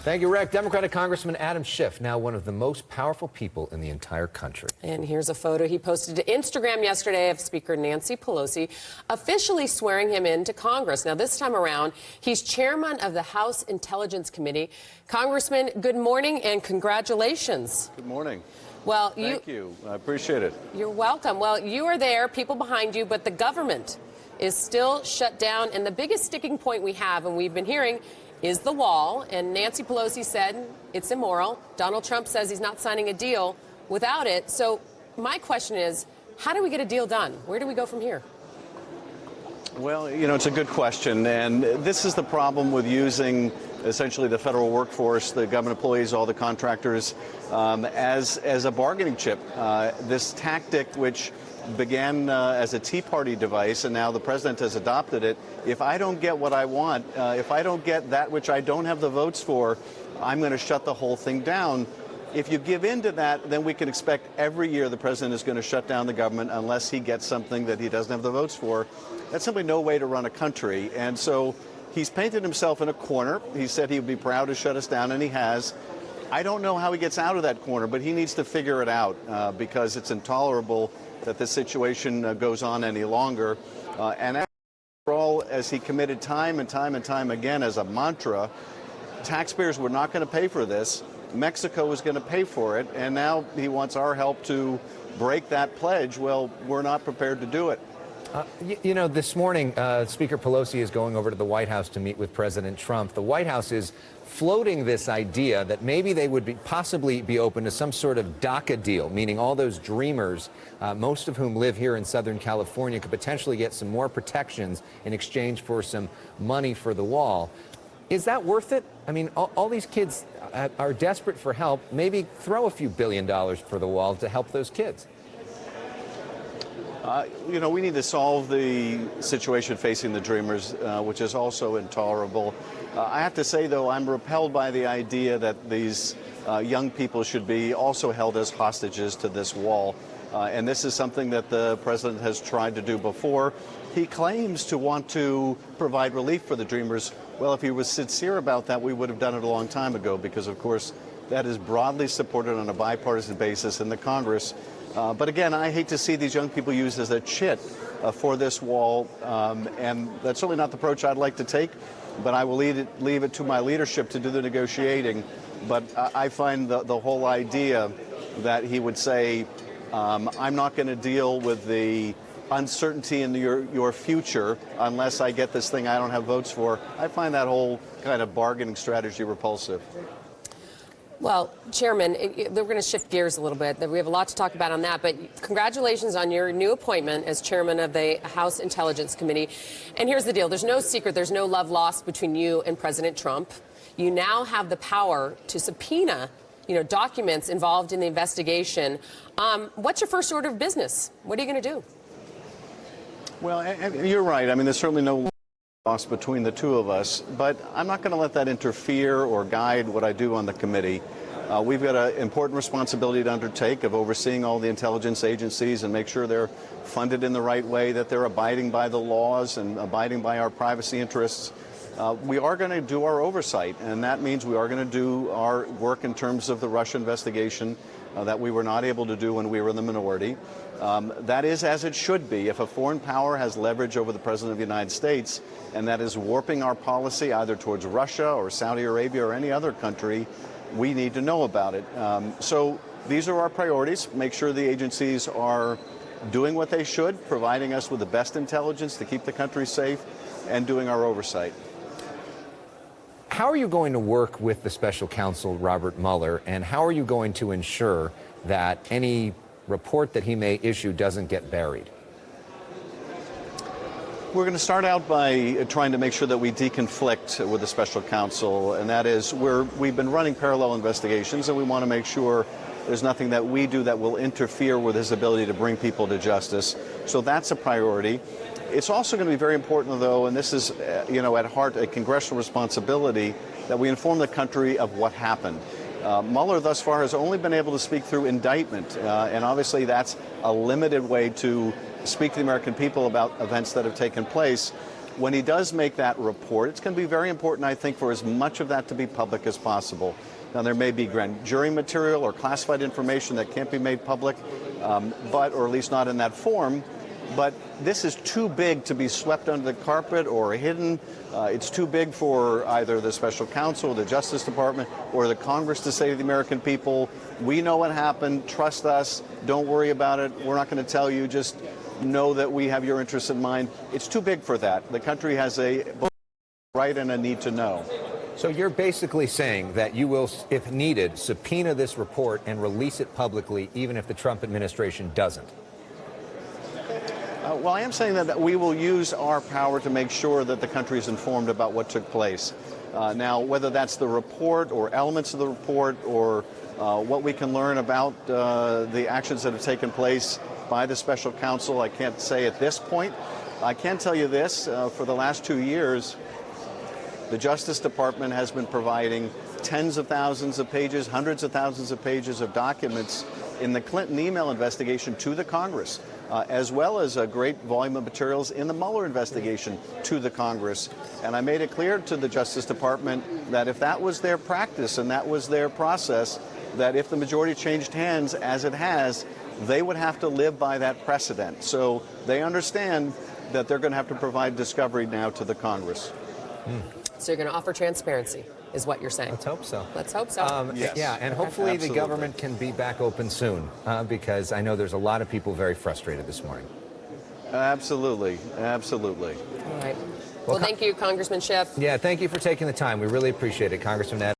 Thank you, Rick. Democratic Congressman Adam Schiff, now one of the most powerful people in the entire country. And here's a photo he posted to Instagram yesterday of Speaker Nancy Pelosi officially swearing him into Congress. Now, this time around, he's chairman of the House Intelligence Committee. Congressman, good morning and congratulations. Good morning. Well, Thank you. I appreciate it. You're welcome. Well, you are there, people behind you, but the government is still shut down. And the biggest sticking point we have, and we've been hearing, is the wall. And Nancy Pelosi said it's immoral. Donald Trump says he's not signing a deal without it. So my question is, how do we get a deal done? Where do we go from here? Well, you know, it's a good question. And this is the problem with using essentially the federal workforce, the government employees, all the contractors, as a bargaining chip. This tactic, which began as a Tea Party device, and now the president has adopted it. If I don't get what I want, if I don't get that which I don't have the votes for, I'm going to shut the whole thing down. If you give in to that, then we can expect every year the president is going to shut down the government unless he gets something that he doesn't have the votes for. That's simply no way to run a country. And so he's painted himself in a corner. He said he would be proud to shut us down, and he has. I don't know how he gets out of that corner, but he needs to figure it out because it's intolerable that this situation goes on any longer. And after all, as he committed time and time and time again as a mantra, taxpayers were not going to pay for this. Mexico was going to pay for it, and now he wants our help to break that pledge. Well, we're not prepared to do it. You know, this morning, Speaker Pelosi is going over to the White House to meet with President Trump. The White House is floating this idea that maybe they would possibly be open to some sort of DACA deal, meaning all those dreamers, most of whom live here in Southern California, could potentially get some more protections in exchange for some money for the wall. Is that worth it? I mean, all these kids are desperate for help. Maybe throw a few $1 billion for the wall to help those kids. You know, we need to solve the situation facing the dreamers, which is also intolerable. I have to say, though, I'm repelled by the idea that these young people should be also held as hostages to this wall. And this is something that the president has tried to do before. He claims to want to provide relief for the dreamers. Well, if he was sincere about that, we would have done it a long time ago, because, of course, that is broadly supported on a bipartisan basis in the Congress. But again, I hate to see these young people used as a chit for this wall, and that's certainly not the approach I'd like to take, but I will leave it to my leadership to do the negotiating. But I find the whole idea that he would say, I'm not going to deal with the uncertainty in your future unless I get this thing I don't have votes for, I find that whole kind of bargaining strategy repulsive. Well, Chairman, we're going to shift gears a little bit. We have a lot to talk about on that, but congratulations on your new appointment as chairman of the House Intelligence Committee. And here's the deal. There's no secret. There's no love lost between you and President Trump. You now have the power to subpoena, documents involved in the investigation. What's your first order of business? What are you going to do? Well, and you're right. I mean, there's certainly no loss between the two of us, but I'm not going to let that interfere or guide what I do on the committee. We've got an important responsibility to undertake of overseeing all the intelligence agencies and make sure they're funded in the right way, that they're abiding by the laws and abiding by our privacy interests. We are going to do our oversight, and that means we are going to do our work in terms of the Russia investigation that we were not able to do when we were in the minority. That is as it should be. If a foreign power has leverage over the President of the United States, and that is warping our policy either towards Russia or Saudi Arabia or any other country, we need to know about it. So these are our priorities. Make sure the agencies are doing what they should, providing us with the best intelligence to keep the country safe, and doing our oversight. How are you going to work with the Special Counsel Robert Mueller, and how are you going to ensure that any report that he may issue doesn't get buried? We're going to start out by trying to make sure that we deconflict with the Special Counsel, and that is we've been running parallel investigations, and we want to make sure there's nothing that we do that will interfere with his ability to bring people to justice. So that's a priority. It's also going to be very important, though, and this is, at heart a congressional responsibility, that we inform the country of what happened. Mueller thus far has only been able to speak through indictment, and obviously that's a limited way to speak to the American people about events that have taken place. when he does make that report, it's going to be very important, I think, for as much of that to be public as possible. Now, there may be grand jury material or classified information that can't be made public, or at least not in that form. But this is too big to be swept under the carpet or hidden. It's too big for either the special counsel, the Justice Department, or the Congress to say to the American people, we know what happened, trust us, don't worry about it, we're not going to tell you, just know that we have your interests in mind. It's too big for that. The country has a right and a need to know. So you're basically saying that you will, if needed, subpoena this report and release it publicly, even if the Trump administration doesn't? Well, I am saying that we will use our power to make sure that the country is informed about what took place. Now, whether that's the report or elements of the report or what we can learn about the actions that have taken place by the special counsel, I can't say at this point. I can tell you this, for the last 2 years, the Justice Department has been providing tens of thousands of pages, hundreds of thousands of pages of documents in the Clinton email investigation to the Congress, as well as a great volume of materials in the Mueller investigation to the Congress. And I made it clear to the Justice Department that if that was their practice and that was their process, that if the majority changed hands, as it has, they would have to live by that precedent. So they understand that they're going to have to provide discovery now to the Congress. So you're going to offer transparency, is what you're saying. Let's hope so. Let's hope so. Yes, yeah, and hopefully absolutely. the government can be back open soon, because I know there's a lot of people very frustrated this morning. Absolutely, absolutely. All right. Well, thank you, Congressman Schiff. Yeah, thank you for taking the time. We really appreciate it, Congressman Ed.